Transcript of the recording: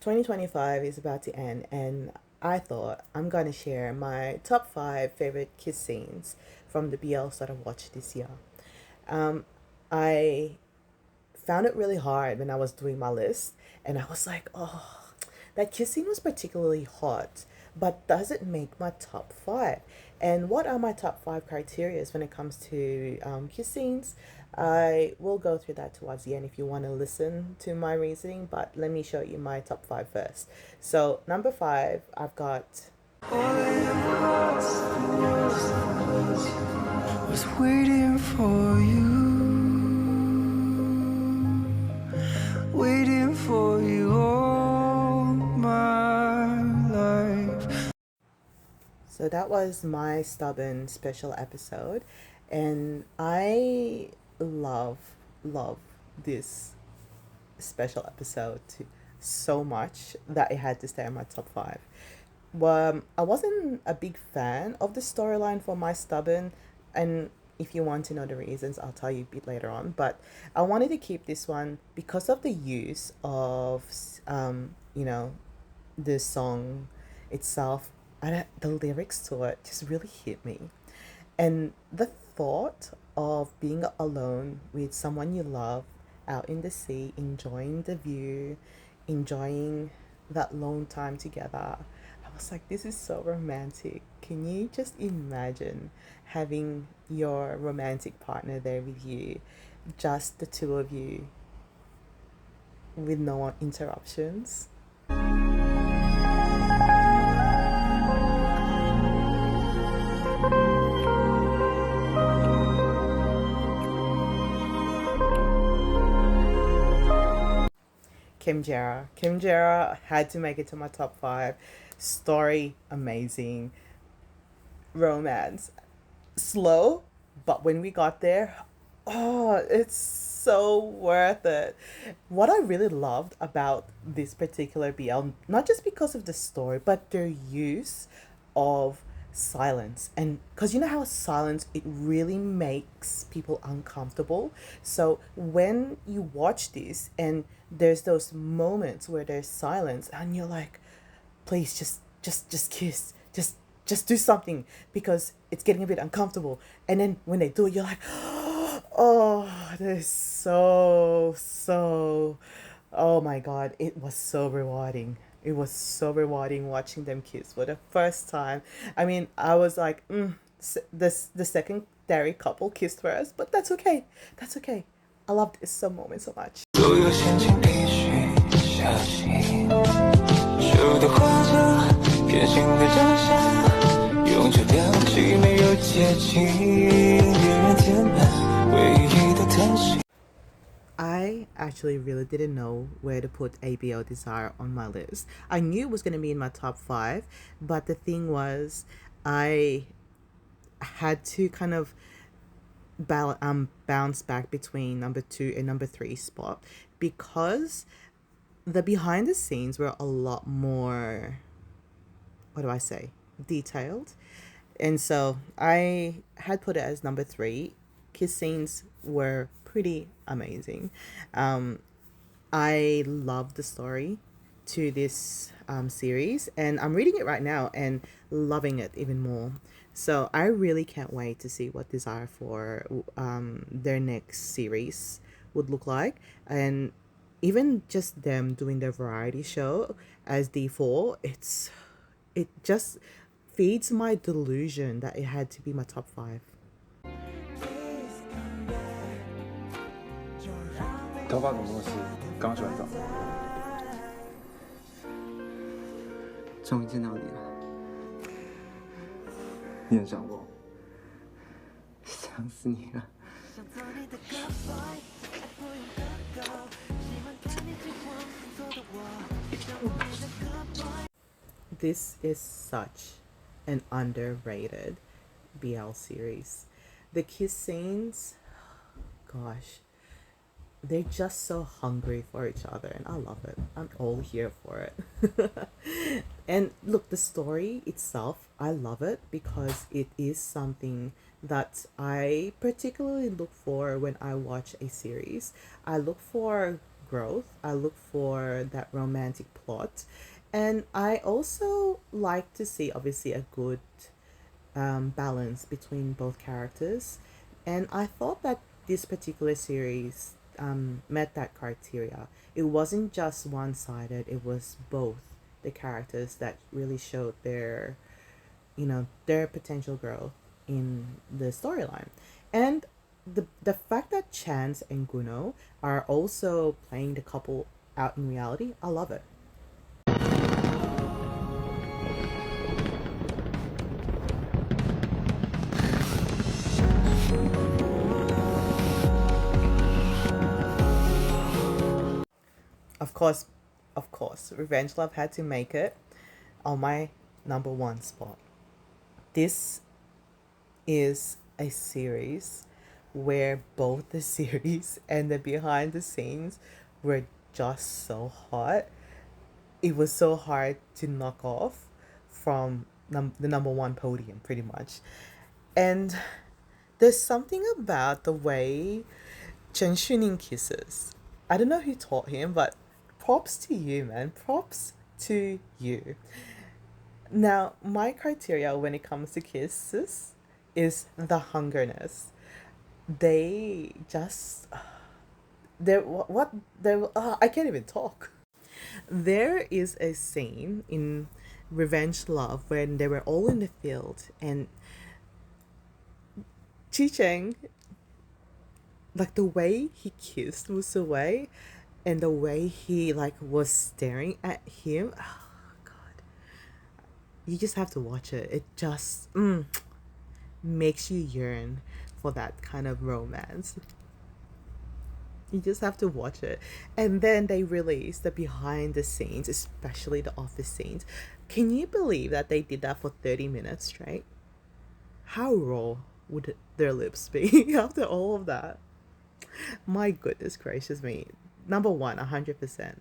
2025 is about to end, and I thought I'm gonna share my top five favorite kiss scenes from the BLs that I watched this year. Um, I found it really hard when I was doing my list, and I was like, oh, that kiss scene was particularly hot, but does it make my top five? And what are my top five criterias when it comes to kiss scenes? I will go through that towards the end if you want to listen to my reasoning, but let me show you my top five first. So, number five, I've got. Was waiting for waiting for you all my life. So that was my stubborn special episode, and I love love this special episode so much that it had to stay in my top five. Well, I wasn't a big fan of the storyline for My Stubborn, and if you want to know the reasons, I'll tell you a bit later on. But I wanted to keep this one because of the use of, the song itself. The lyrics to it just really hit me, and the thought of being alone with someone you love out in the sea, enjoying the view, enjoying that lone time together. I was like, this is so romantic. Can you just imagine having your romantic partner there with you, just the two of you, with no interruptions? Kim Jara. Kim Jara had to make it to my top five. Story amazing. Romance slow, but when we got there, oh, it's so worth it. What I really loved about this particular BL, not just because of the story, but their use of silence. And because you know how silence, it really makes people uncomfortable. So when you watch this and there's those moments where there's silence and you're like, please just kiss, just do something, because it's getting a bit uncomfortable. And then when they do it, you're like, oh, this is so, oh my god, it was so rewarding. It was so rewarding watching them kiss for the first time. I mean, I was like, the secondary couple kissed first, but that's okay. That's okay. I loved this moment so much. 所有陷阱必须小心，手的画着偏心的长相，用这掉漆没有接近，别人填满唯一的叹息。I actually really didn't know where to put ABO Desire on my list. I knew it was going to be in my top five, but the thing was, I had to kind of bounce back between number two and number three spot, because the behind the scenes were a lot more, what do I say, detailed. And so I had put it as number three. Kiss scenes were pretty amazing. Um, I love the story to this series, and I'm reading it right now and loving it even more. So I really can't wait to see what Desire for their next series would look like, and even just them doing their variety show as D4. It just feeds my delusion that it had to be my top five. 头发怎么那么湿？刚洗完澡。终于见到你了，你很想我？想死你了。This is such an underrated BL series. The kiss scenes, gosh, they're just so hungry for each other, and I love it. I'm all here for it. And look, the story itself, I love it because it is something that I particularly look for when I watch a series. I look for growth. I look for that romantic plot. And I also like to see, obviously, a good balance between both characters. And I thought that this particular series met that criteria. It wasn't just one sided, it was both the characters that really showed their, their potential growth in the storyline. And the fact that Chance and Guno are also playing the couple out in reality, I love it. Of course, of course, Revenge Love had to make it on my number one spot. This is a series where both the series and the behind the scenes were just so hot. It was so hard to knock off from the number one podium, pretty much. And there's something about the way Chen Xuning kisses. I don't know who taught him, but props to you, man. Props to you. Now, my criteria when it comes to kisses is the hungerness. They just they're what they I can't even talk. There is a scene in Revenge Love when they were all in the field and Chi Cheng, like the way he kissed Musa Wei and the way he like was staring at him. Oh god. You just have to watch it. It just makes you yearn for that kind of romance. You just have to watch it. And then they released the behind the scenes, especially the office scenes. Can you believe that they did that for 30 minutes straight? How raw would their lips be after all of that? My goodness gracious me. Number one, 100%.